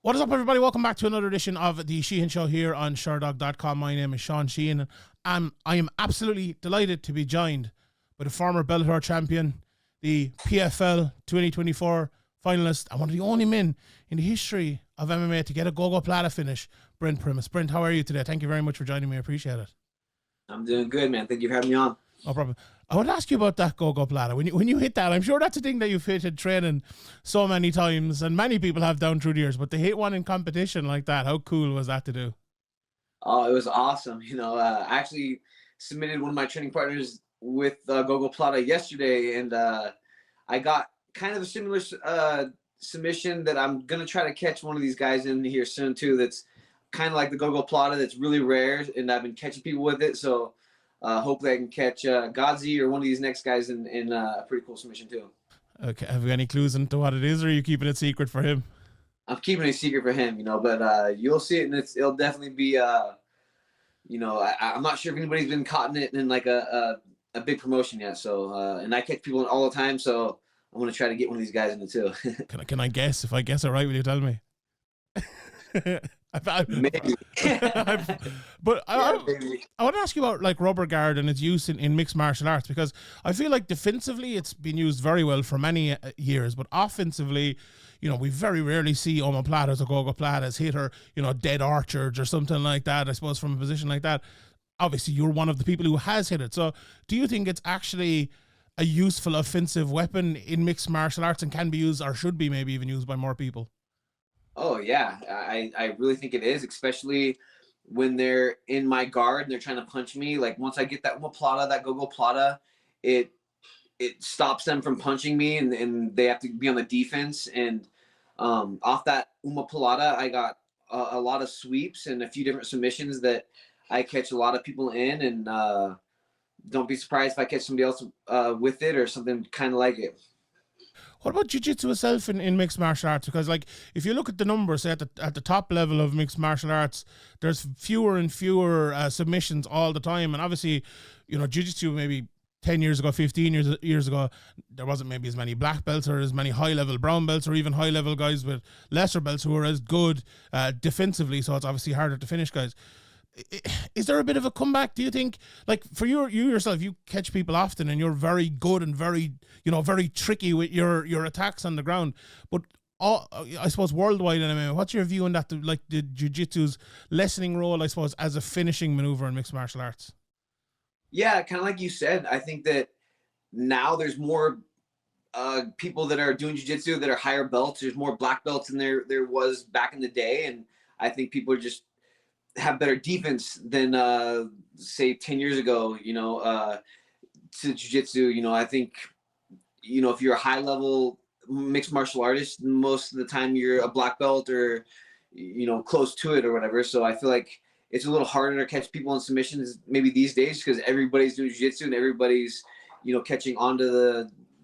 What is up, everybody? Welcome back to another edition of the Sheehan Show here on Sherdog.com. My name is Sean Sheehan. I am absolutely delighted to be joined by the former Bellator champion, the PFL 2024 finalist, and one of the only men in the history of MMA to get a Gogo Plata finish, Brent Primus. Brent, how are you today? Thank you very much for joining me. I appreciate it. I'm doing good, man. Thank you for having me on. No problem. I want to ask you about that Gogo Plata. When you hit that, I'm sure that's a thing that you've hit in training so many times, and many people have down through the years, but to hit one in competition like that, how cool was that to do? Oh, it was awesome. I actually submitted one of my training partners with Gogo Plata yesterday, and I got kind of a similar submission that I'm going to try to catch one of these guys in here soon, too, that's kind of like the Gogo Plata that's really rare, and I've been catching people with it, so hopefully I can catch Gadzhi or one of these next guys in a pretty cool submission too. Okay, have you any clues into what it is, or are you keeping it secret for him? I'm keeping it secret for him, but you'll see it, and it'll definitely be, I'm not sure if anybody's been caught in it in like a big promotion yet. So, and I catch people all the time, so I'm going to try to get one of these guys in it too. Can I guess? If I guess it right, will you tell me? Maybe. But I want to ask you about like rubber guard and its use in mixed martial arts, because I feel like defensively it's been used very well for many years, but offensively, we very rarely see omoplatas or Gogo Platas hit, or dead archers or something like that. I suppose from a position like that, obviously you're one of the people who has hit it. So do you think it's actually a useful offensive weapon in mixed martial arts and can be used, or should be maybe even used by more people? Oh yeah, I really think it is, especially when they're in my guard and they're trying to punch me. Like once I get that omoplata, that Gogo Plata, it stops them from punching me, and they have to be on the defense. And off that omoplata, I got a lot of sweeps and a few different submissions that I catch a lot of people in. And don't be surprised if I catch somebody else with it or something kind of like it. What about jiu-jitsu itself in mixed martial arts? Because like if you look at the numbers, say at the top level of mixed martial arts, there's fewer and fewer submissions all the time. And obviously, jiu-jitsu maybe 10 years ago, 15 years ago, there wasn't maybe as many black belts or as many high-level brown belts or even high-level guys with lesser belts who were as good defensively. So it's obviously harder to finish guys. Is there a bit of a comeback, do you think? Like for you yourself, you catch people often and you're very good and very tricky with your attacks on the ground, but I suppose worldwide in MMA, what's your view on that, like the jiu-jitsu's lessening role, I suppose, as a finishing maneuver in mixed martial arts? Yeah, kind of like you said, I think that now there's more people that are doing jiu-jitsu that are higher belts. There's more black belts than there was back in the day, and I think people are just have better defense than say 10 years ago, to jiu-jitsu. I think, if you're a high level mixed martial artist, most of the time you're a black belt or, close to it or whatever. So I feel like it's a little harder to catch people in submissions maybe these days because everybody's doing jiu-jitsu and everybody's, catching onto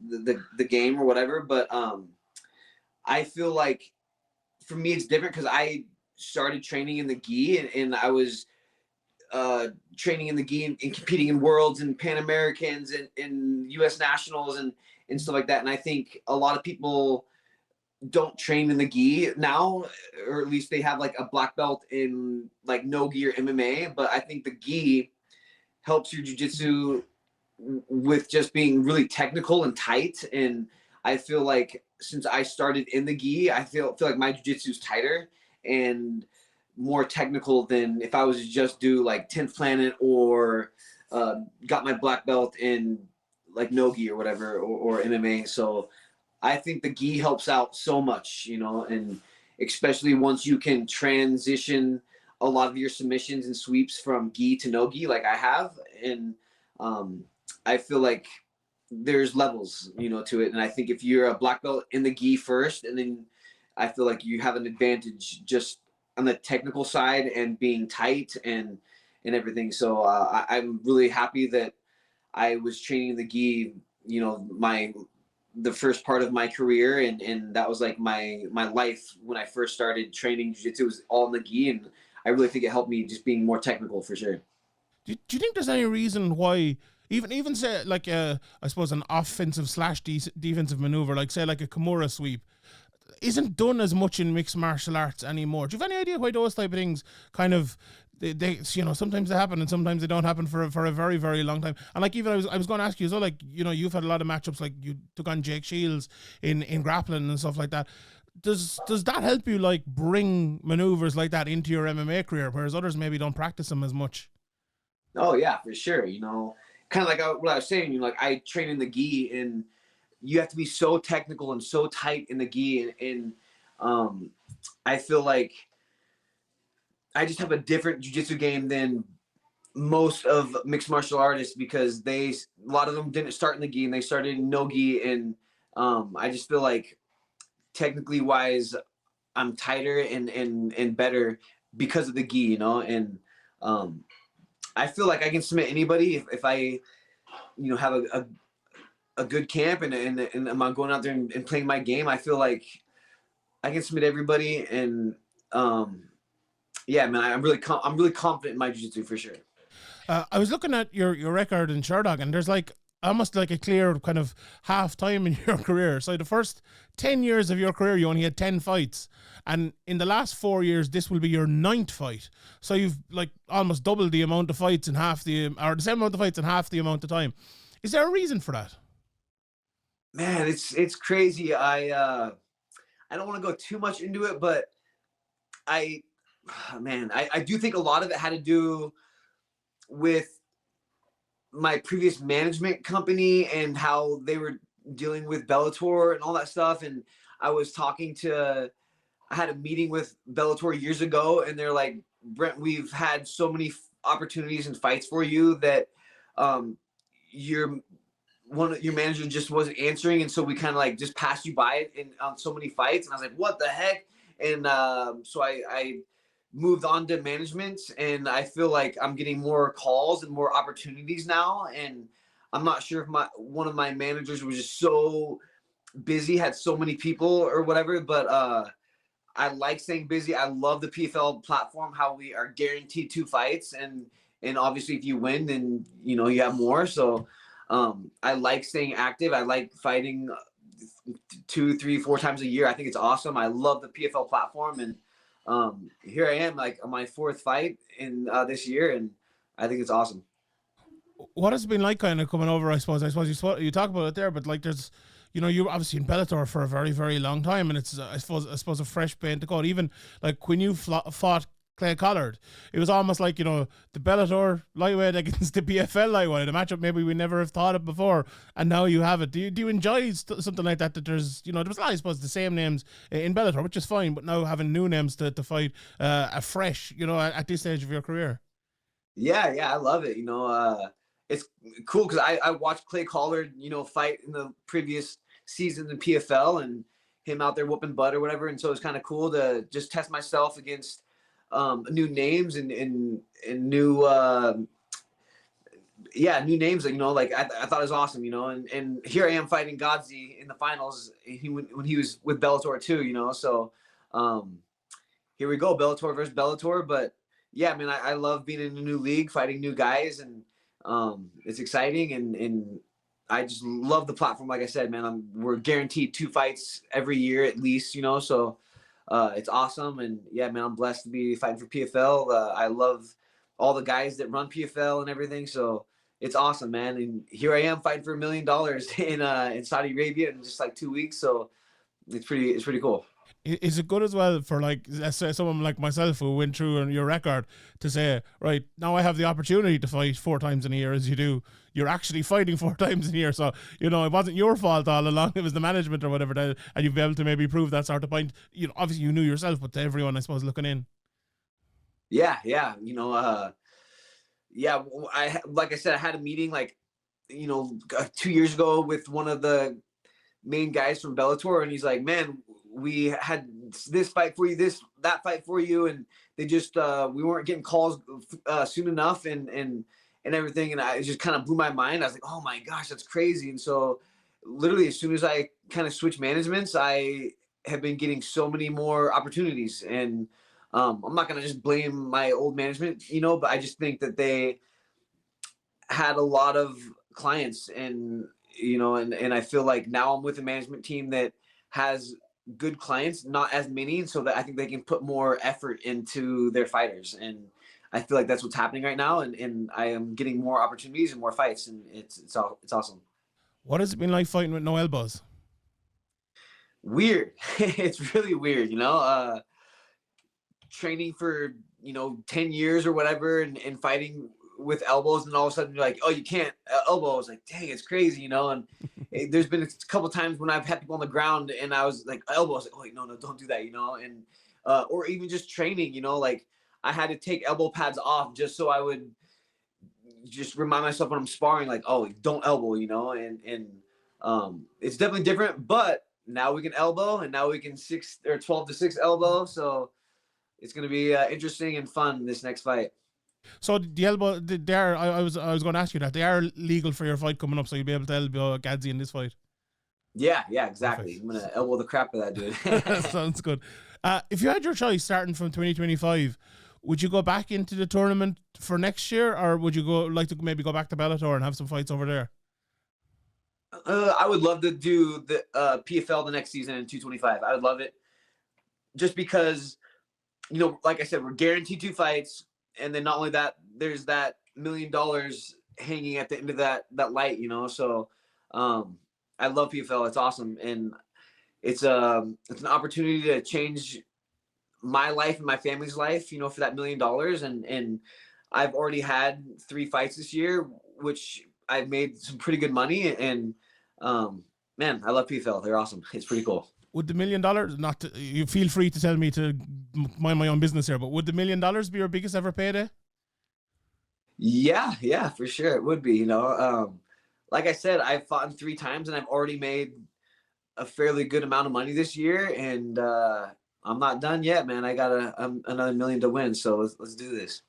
the game or whatever. But I feel like for me, it's different because I started training in the gi, and I was training in the gi and competing in worlds and Pan Americans and US nationals and stuff like that. And I think a lot of people don't train in the gi now, or at least they have like a black belt in like no gi or MMA. But I think the gi helps your jiu-jitsu with just being really technical and tight. And I feel like since I started in the gi, I feel like my jiu-jitsu is tighter and more technical than if I was to just do like 10th Planet or got my black belt in like no gi or whatever, or MMA. So I think the gi helps out so much, and especially once you can transition a lot of your submissions and sweeps from gi to no gi like I have. And I feel like there's levels, to it. And I think if you're a black belt in the gi first, and then I feel like you have an advantage just on the technical side and being tight and everything. So I'm really happy that I was training the gi, the first part of my career, and that was like my life when I first started training jiu-jitsu. Was all in the gi, and I really think it helped me just being more technical for sure. Do you think there's any reason why even say like I suppose an offensive / defensive maneuver, like say like a Kimura sweep, isn't done as much in mixed martial arts anymore. Do you have any idea why those type of things kind of they sometimes they happen and sometimes they don't happen for a very, very long time? And like, even I was going to ask you as well, like, you've had a lot of matchups, like you took on Jake Shields in grappling and stuff like that. Does that help you, like, bring maneuvers like that into your MMA career, whereas others maybe don't practice them as much? Oh yeah, for sure. Kind of like what I was saying. Like I train in the gi, and you have to be so technical and so tight in the gi, and I feel like I just have a different jiu-jitsu game than most of mixed martial artists, because a lot of them didn't start in the gi and they started in no gi, and I just feel like technically wise I'm tighter and better because of the gi, and I feel like I can submit anybody if I have a good camp and I'm going out there and playing my game. I feel like I can submit everybody, and yeah, man, I'm really confident in my jiu-jitsu for sure. I was looking at your record in Sherdog, and there's like almost like a clear kind of half time in your career. So the first 10 years of your career, you only had 10 fights. And in the last 4 years, this will be your 9th fight. So you've like almost doubled the amount of fights in or the same amount of fights in half the amount of time. Is there a reason for that? Man, it's crazy. I don't want to go too much into it, but I do think a lot of it had to do with my previous management company and how they were dealing with Bellator and all that stuff. And I had a meeting with Bellator years ago, and they're like, Brent, we've had so many opportunities and fights for you that your manager just wasn't answering, and so we kind of like just passed you by on so many fights. And I was like, what the heck? And so I moved on to management, and I feel like I'm getting more calls and more opportunities now. And I'm not sure if one of my managers was just so busy, had so many people or whatever, but I like staying busy. I love the PFL platform, how we are guaranteed 2 fights, and obviously if you win, then you have more. So I like staying active. I like fighting 2, 3, 4 times a year. I think it's awesome. I love the PFL platform, and here I am, like on my 4th fight in this year, and I think it's awesome. What has it been like kind of coming over? I suppose you talk about it there, but like there's, you were obviously in Bellator for a very, very long time, and it's I suppose a fresh paint to coat. Even like when you fought Clay Collard, it was almost like the Bellator lightweight against the PFL lightweight, a matchup maybe we never have thought of before, and now you have it. Do you enjoy something like that? That there's there was a lot, I suppose, the same names in Bellator, which is fine, but now having new names to fight afresh, at this stage of your career. Yeah, I love it. It's cool because I watched Clay Collard, fight in the previous season in PFL, and him out there whooping butt or whatever. And so it's kind of cool to just test myself against new names and new new names. Like I thought it was awesome. And here I am fighting Gadzhi in the finals. When he was with Bellator too. So here we go, Bellator versus Bellator. But yeah, I mean, I love being in a new league, fighting new guys, and it's exciting, and I just love the platform. Like I said, man, we're guaranteed 2 fights every year at least, so it's awesome. And yeah, man, I'm blessed to be fighting for PFL. I love all the guys that run PFL and everything, so it's awesome, man. And here I am fighting for $1 million in Saudi Arabia in just like 2 weeks, so it's pretty cool. Is it good as well for like someone like myself who went through your record to say, right, now I have the opportunity to fight 4 times in a year as you do. You're actually fighting 4 times in a year. So, it wasn't your fault all along. It was the management or whatever. And you've been able to maybe prove that sort of point. Obviously you knew yourself, but to everyone, I suppose, looking in. Yeah. Like I said, I had a meeting like, 2 years ago with one of the main guys from Bellator, and he's like, man, we had this fight for you, that fight for you, and they just we weren't getting calls soon enough, and everything, and it just kind of blew my mind. I was like, oh my gosh, that's crazy. And so literally as soon as I kind of switched managements, I have been getting so many more opportunities. And I'm not going to just blame my old management, but I just think that they had a lot of clients, and and I feel like now I'm with a management team that has good clients, not as many, so that I think they can put more effort into their fighters. And I feel like that's what's happening right now. And I am getting more opportunities and more fights, and it's awesome. What has it been like fighting with no elbows? Weird. It's really weird, training for 10 years or whatever, and fighting with elbows, and all of a sudden you're like, oh, you can't elbow. I was like, dang, it's crazy, and there's been a couple times when I've had people on the ground and I was like, elbow. I was like, oh wait, no, don't do that, and or even just training, like I had to take elbow pads off just so I would just remind myself when I'm sparring, like, oh, don't elbow, and it's definitely different. But now we can elbow, and now we can 12 to 6 elbow. So it's going to be interesting and fun this next fight. So the elbow, they are. I was going to ask you that they are legal for your fight coming up, so you'll be able to elbow Gadzhi in this fight. Yeah, exactly. Perfect. I'm gonna elbow the crap out of that dude. Sounds good. If you had your choice starting from 2025, would you go back into the tournament for next year, or would you like to maybe go back to Bellator and have some fights over there? I would love to do the PFL the next season in 225. I would love it, just because, like I said, we're guaranteed 2 fights, and then not only that, there's that $1 million hanging at the end of that light, So I love PFL. It's awesome, and it's an opportunity to change my life and my family's life, for that $1 million. And I've already had 3 fights this year, which I've made some pretty good money. And man, I love PFL. They're awesome. It's pretty cool. Would the $1 million, you feel free to tell me to mind my own business here, but would the $1 million be your biggest ever payday? Yeah, for sure. It would be, like I said, I've fought 3 times and I've already made a fairly good amount of money this year. And I'm not done yet, man. I got another $1 million to win. So let's do this.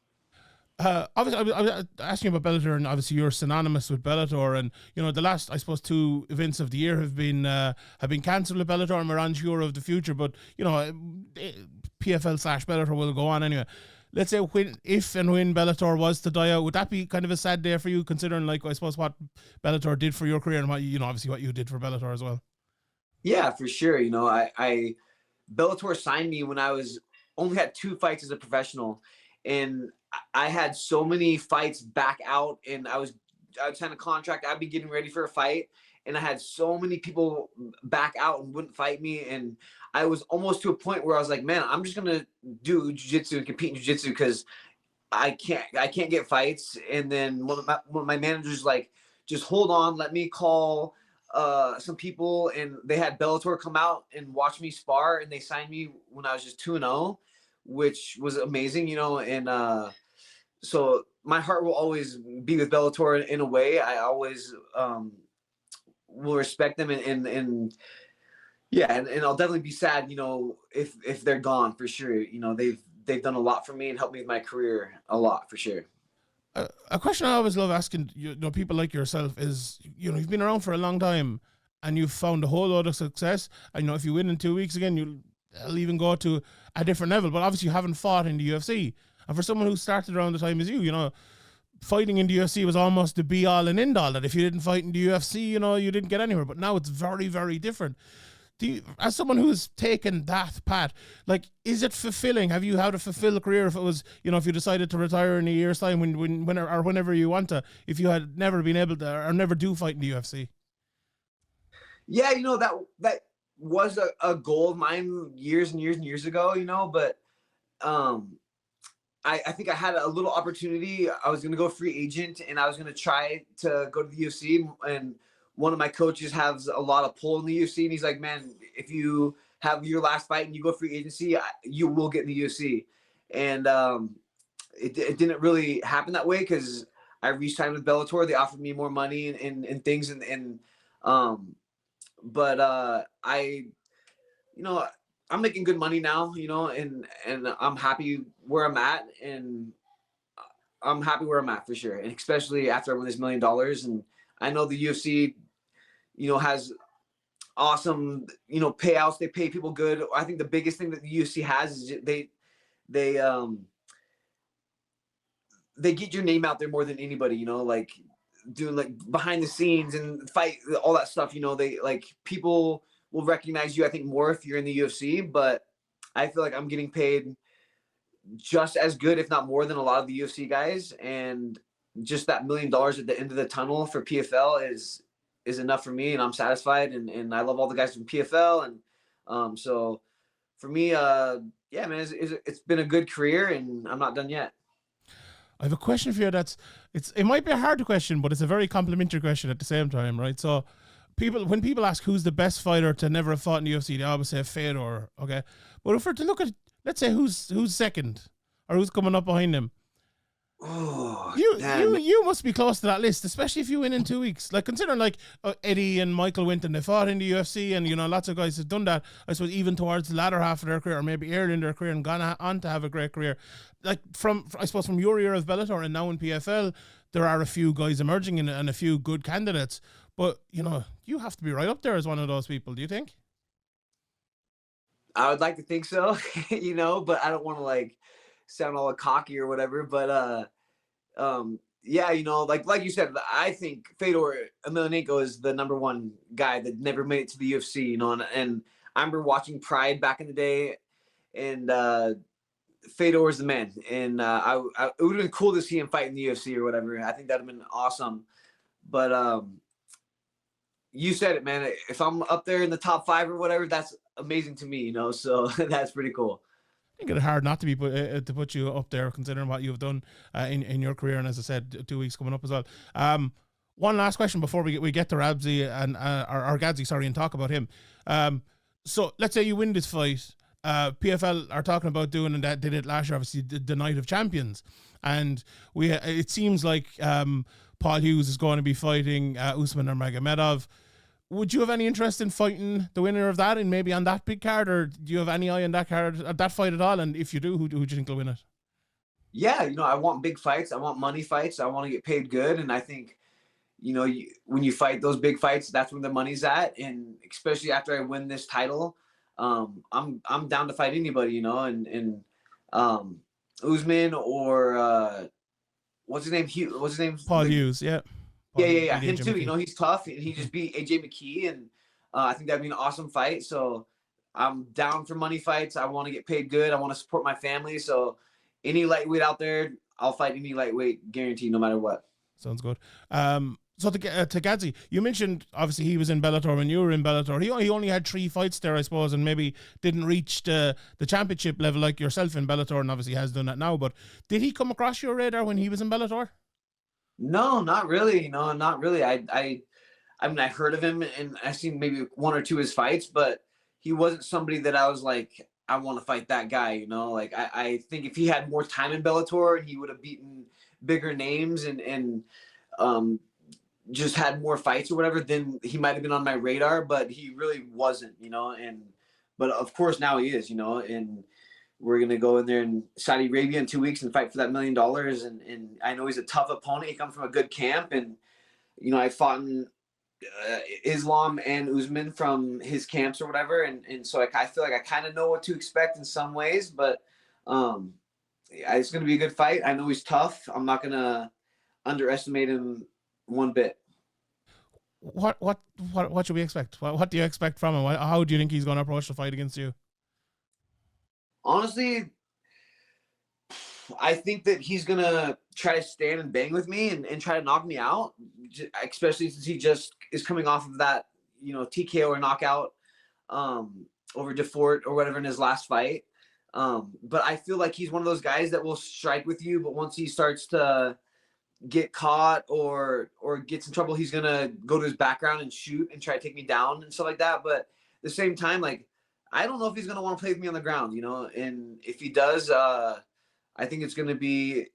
Obviously, I was asking about Bellator, and obviously you're synonymous with Bellator, and the last, I suppose, 2 events of the year have been cancelled with Bellator, and we're unsure of the future. But PFL/Bellator will go on anyway. Let's say if and when Bellator was to die out, would that be kind of a sad day for you, considering, like, I suppose, what Bellator did for your career and what obviously what you did for Bellator as well? Yeah, for sure. I Bellator signed me when I only had 2 fights as a professional, and I had so many fights back out, and I would sign a contract. I'd be getting ready for a fight, and I had so many people back out and wouldn't fight me. And I was almost to a point where I was like, man, I'm just going to do jiu-jitsu and compete in jiu-jitsu because I can't get fights. And then one of my managers like, just hold on, let me call some people. And they had Bellator come out and watch me spar, and they signed me when I was just 2-0, which was amazing, and so my heart will always be with Bellator in a way. I always will respect them, and yeah, and I'll definitely be sad, if they're gone, for sure. They've done a lot for me and helped me with my career a lot, for sure. A question I always love asking people like yourself is, you've been around for a long time and you've found a whole lot of success. And if you win in 2 weeks again, you'll even go to a different level. But obviously you haven't fought in the UFC. And for someone who started around the time as you, fighting in the UFC was almost the be all and end all. That if you didn't fight in the UFC, you didn't get anywhere. But now it's very, very different. As someone who's taken that path, like, is it fulfilling? Have you had a fulfilled career if it was, if you decided to retire in a year's time whenever you want to, if you had never been able to or never do fight in the UFC? Yeah, that was a goal of mine years and years and years ago, but I think I had a little opportunity. I was going to go free agent, and I was going to try to go to the UFC. And one of my coaches has a lot of pull in the UFC, and he's like, man, if you have your last fight and you go free agency, you will get in the UFC. And it didn't really happen that way, because I re-signed with Bellator. They offered me more money and things, but I'm making good money now, and I'm happy where I'm at, and I'm happy where I'm at, for sure. And especially after I won this $1 million, and I know the UFC, has awesome, payouts. They pay people good. I think the biggest thing that the UFC has is they get your name out there more than anybody, like doing like behind the scenes and fight, all that stuff. They like people will recognize you, I think, more if you're in the UFC, but I feel like I'm getting paid just as good, if not more, than a lot of the UFC guys. And just that $1 million at the end of the tunnel for PFL is enough for me, and I'm satisfied. And I love all the guys from PFL. And so for me, yeah, man, it's been a good career, and I'm not done yet. I have a question for you it might be a hard question, but it's a very complimentary question at the same time, right? So when people ask who's the best fighter to never have fought in the UFC, they always say Fedor, okay? But if we're to look at, let's say, who's second or who's coming up behind him, Oh, you must be close to that list, especially if you win in 2 weeks. Like, considering like Eddie and Michael went and they fought in the UFC, and lots of guys have done that. I suppose even towards the latter half of their career, or maybe early in their career, and gone on to have a great career. Like from your era of Bellator and now in PFL, there are a few guys emerging and a few good candidates. But you have to be right up there as one of those people. Do you think? I would like to think so, but I don't want to like sound all cocky or whatever. But yeah, like you said, I think Fedor Emelianenko is the number one guy that never made it to the UFC. And I remember watching Pride back in the day, and Fedor is the man. And it would have been cool to see him fight in the UFC or whatever. I think that'd have been awesome. But you said it, man. If I'm up there in the top 5 or whatever, that's amazing to me, so that's pretty cool. I think it's hard not to be to put you up there, considering what you've done in your career, and as I said, 2 weeks coming up as well. One last question before we get to Rabzi and or Gadzhi, sorry, and talk about him. So let's say you win this fight. PFL are talking about doing, and that did it last year, obviously, the Night of Champions, and it seems like Paul Hughes is going to be fighting Usman Nurmagomedov. Would you have any interest in fighting the winner of that, and maybe on that big card, or do you have any eye on that card, that fight at all? And if you do, who do you think will win it? Yeah, I want big fights. I want money fights. I want to get paid good, and I think, when you fight those big fights, that's where the money's at. And especially after I win this title, I'm down to fight anybody, and Usman or what's his name? Paul Hughes, yeah. Yeah. Him too. He's tough, and he just beat AJ McKee, and I think that'd be an awesome fight. So I'm down for money fights. I want to get paid good. I want to support my family. So any lightweight out there, I'll fight any lightweight, guaranteed, no matter what. Sounds good. So to Gadzhi, you mentioned obviously he was in Bellator when you were in Bellator. He only had 3 fights there, I suppose, and maybe didn't reach the championship level like yourself in Bellator, and obviously has done that now. But did he come across your radar when he was in Bellator? No, not really. Not really. I mean, I heard of him, and I've seen maybe 1 or 2 of his fights, but he wasn't somebody that I was like, I want to fight that guy. Like I think if he had more time in Bellator, he would have beaten bigger names and just had more fights or whatever, then he might have been on my radar, but he really wasn't, but of course now he is, and we're going to go in there in Saudi Arabia in 2 weeks and fight for that $1 million. And I know he's a tough opponent. He comes from a good camp, and, I fought in Islam and Usman from his camps or whatever. And so I feel like I kind of know what to expect in some ways, but it's going to be a good fight. I know he's tough. I'm not going to underestimate him one bit. What should we expect? What do you expect from him? How do you think he's going to approach the fight against you? Honestly, I think that he's going to try to stand and bang with me and try to knock me out, especially since he just is coming off of that, TKO or knockout over DeFort or whatever in his last fight. But I feel like he's one of those guys that will strike with you, but once he starts to get caught or gets in trouble, he's gonna go to his background and shoot and try to take me down and stuff like that. But at the same time, like, I don't know if he's gonna want to play with me on the ground, and if he does, I think it's gonna be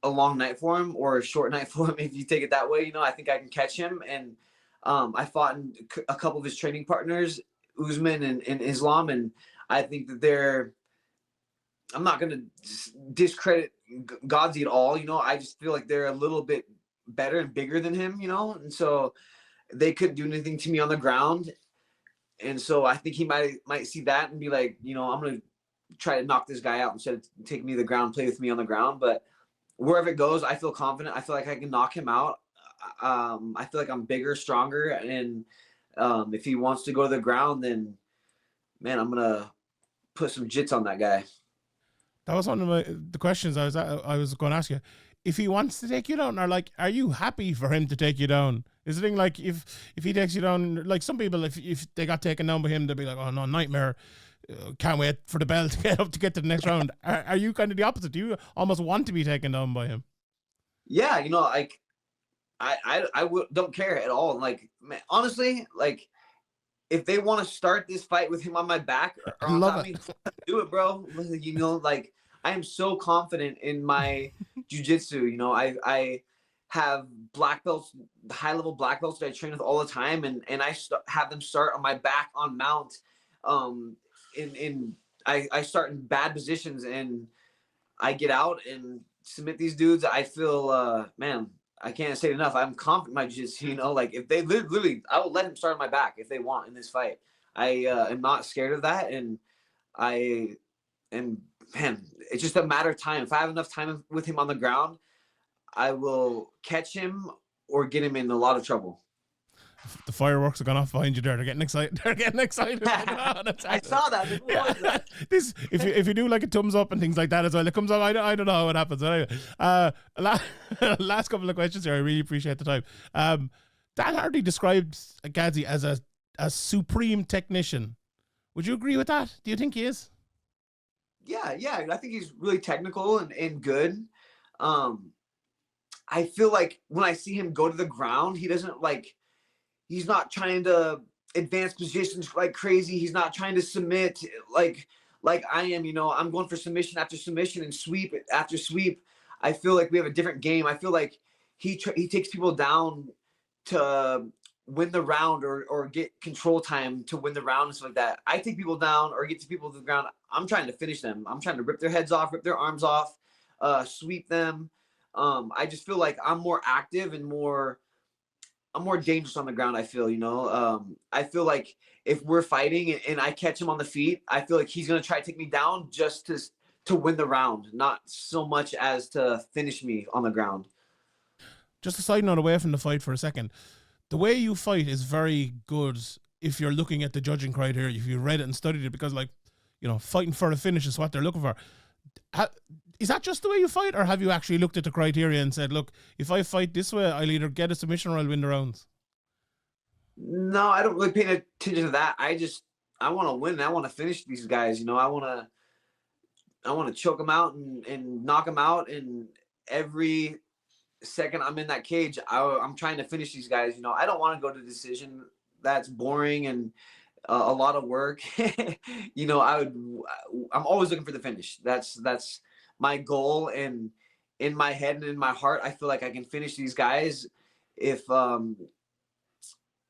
a long night for him, or a short night for him if you take it that way. I think I can catch him. And I fought in a couple of his training partners, Usman and Islam, and I think that I'm not going to discredit Gadzhi at all. I just feel like they're a little bit better and bigger than him, and so they couldn't do anything to me on the ground. And so I think he might see that and be like, I'm going to try to knock this guy out instead of taking me to the ground, play with me on the ground. But wherever it goes, I feel confident. I feel like I can knock him out. I feel like I'm bigger, stronger, and If he wants to go to the ground, then man, I'm gonna put some jits on that guy. That was one of the questions I was going to ask you. If he wants to take you down, or like, are you happy for him to take you down? Is the thing like if he takes you down, like some people, if they got taken down by him, they'd be like, oh no, nightmare. Can't wait for the bell to get to the next round. Are you kind of the opposite? Do you almost want to be taken down by him? Yeah, you know, like don't care at all. Like, man, honestly, like if they want to start this fight with him on my back or on top of me, do it, bro. You know, like I am so confident in my jiu-jitsu. You know, I have black belts, high level black belts that I train with all the time, and I have them start on my back on mount. I start in bad positions and I get out and submit these dudes. I feel man, I can't say it enough. I'm confident in my jiu-jitsu, you know, like if they literally, I will let him start on my back if they want in this fight. I am not scared of that. And I am, man, it's just a matter of time. If I have enough time with him on the ground, I will catch him or get him in a lot of trouble. The fireworks are going off behind you there. They're getting excited. They're getting excited. I saw that. Yeah. This, if you do like a thumbs up and things like that as well, it comes up. I don't know how it happens. But anyway, last couple of questions here. I really appreciate the time. Dan Hardy described Gadzhi as a supreme technician. Would you agree with that? Do you think he is? Yeah. I think he's really technical and good. I feel like when I see him go to the ground, he doesn't like. He's not trying to advance positions like crazy. He's not trying to submit like I am. You know, I'm going for submission after submission and sweep after sweep. I feel like we have a different game. I feel like he takes people down to win the round or get control time to win the round and stuff like that. I take people down or get to people to the ground. I'm trying to finish them. I'm trying to rip their heads off, rip their arms off, sweep them. I just feel like I'm more active and I'm more dangerous on the ground. I feel, you know, I feel like if we're fighting and I catch him on the feet, I feel like he's going to try to take me down just to win the round, not so much as to finish me on the ground. Just a side note away from the fight for a second. The way you fight is very good if you're looking at the judging criteria, if you read it and studied it, because like, you know, fighting for a finish is what they're looking for. Is that just the way you fight, or have you actually looked at the criteria and said, look, if I fight this way, I'll either get a submission or I'll win the rounds? No, I don't really pay attention to that. I want to win. I want to finish these guys. You know, I want to choke them out and knock them out. And every second I'm in that cage, I'm trying to finish these guys. You know, I don't want to go to decision. That's boring and a lot of work. You know, I'm always looking for the finish. That's my goal, and in my head and in my heart, I feel like I can finish these guys if I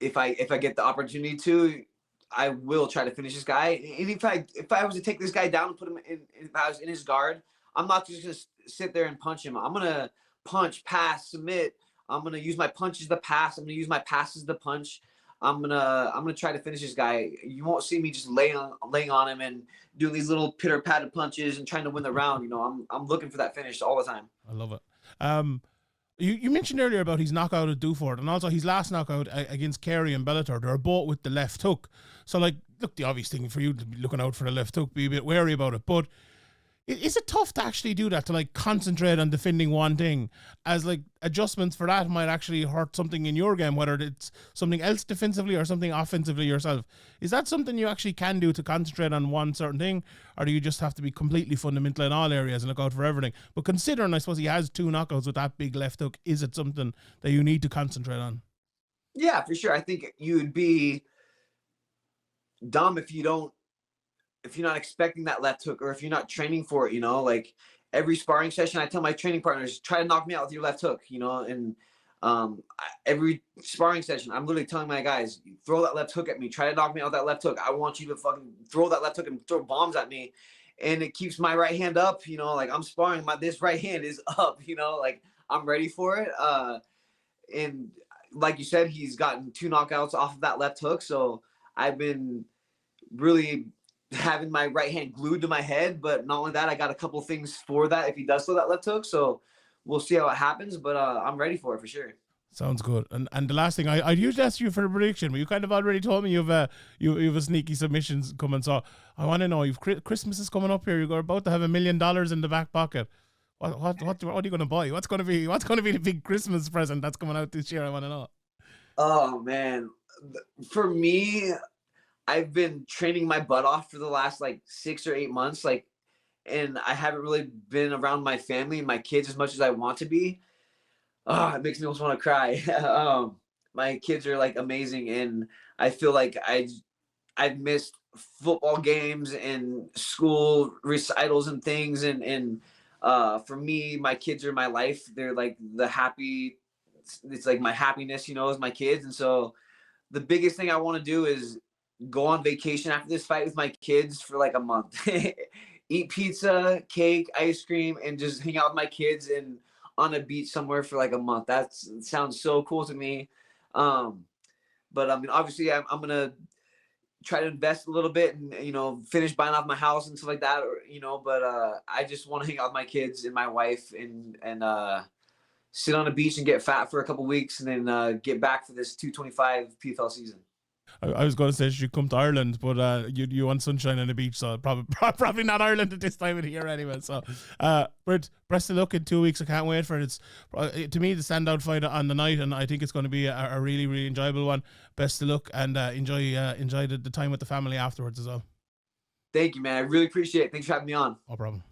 get the opportunity to. I will try to finish this guy. And if I was to take this guy down and put him in, if I was in his guard, I'm not just gonna sit there and punch him. I'm gonna punch, pass, submit. I'm gonna use my punches to pass. I'm gonna use my passes to punch. I'm gonna try to finish this guy. You won't see me just laying on him and doing these little pitter patter punches and trying to win the round. You know, I'm looking for that finish all the time. I love it. You mentioned earlier about his knockout at Dufort and also his last knockout against Carey and Bellator. They're both with the left hook. So like, look, the obvious thing for you to be looking out for the left hook, be a bit wary about it. But is it tough to actually do that, to like concentrate on defending one thing, as like adjustments for that might actually hurt something in your game, whether it's something else defensively or something offensively yourself? Is that something you actually can do to concentrate on one certain thing, or do you just have to be completely fundamental in all areas and look out for everything? But considering, I suppose, he has 2 knockouts with that big left hook, is it something that you need to concentrate on? Yeah, for sure. I think you'd be dumb if you're not expecting that left hook, or if you're not training for it. You know, like every sparring session, I tell my training partners, try to knock me out with your left hook, you know, and every sparring session, I'm literally telling my guys, throw that left hook at me, try to knock me out with that left hook. I want you to fucking throw that left hook and throw bombs at me. And it keeps my right hand up, you know, like I'm sparring, this right hand is up, you know, like I'm ready for it. And like you said, he's gotten 2 knockouts off of that left hook. So I've been really having my right hand glued to my head, but not only that, I got a couple things for that if he does throw that left hook. So we'll see how it happens, but I'm ready for it for sure. Sounds good. And the last thing, I usually ask you for a prediction, but you kind of already told me you've a sneaky submissions coming. So I want to know, you've Christmas is coming up here. You're about to have $1 million in the back pocket. What are you going to buy? What's going to be the big Christmas present that's coming out this year? I want to know. Oh man, for me, I've been training my butt off for the last like 6 or 8 months, like, and I haven't really been around my family and my kids as much as I want to be. Oh, it makes me almost want to cry. My kids are like amazing, and I feel like I've missed football games and school recitals and things, and for me, my kids are my life. They're like it's like my happiness, is my kids. And so the biggest thing I want to do is go on vacation after this fight with my kids for like a month. Eat pizza, cake, ice cream, and just hang out with my kids and on a beach somewhere for like a month. That sounds so cool to me. But I mean, obviously I'm going to try to invest a little bit and, finish buying off my house and stuff like that, but I just want to hang out with my kids and my wife and sit on a beach and get fat for a couple weeks and then get back for this 225 PFL season. I was going to say you come to Ireland, but you want sunshine on the beach, so probably not Ireland at this time of the year anyway. So, Brent, best of luck in 2 weeks. I can't wait for it. It's to me the standout fight on the night, and I think it's going to be a really, really enjoyable one. Best of luck, and enjoy the time with the family afterwards as well. Thank you, man. I really appreciate it. Thanks for having me on. No problem.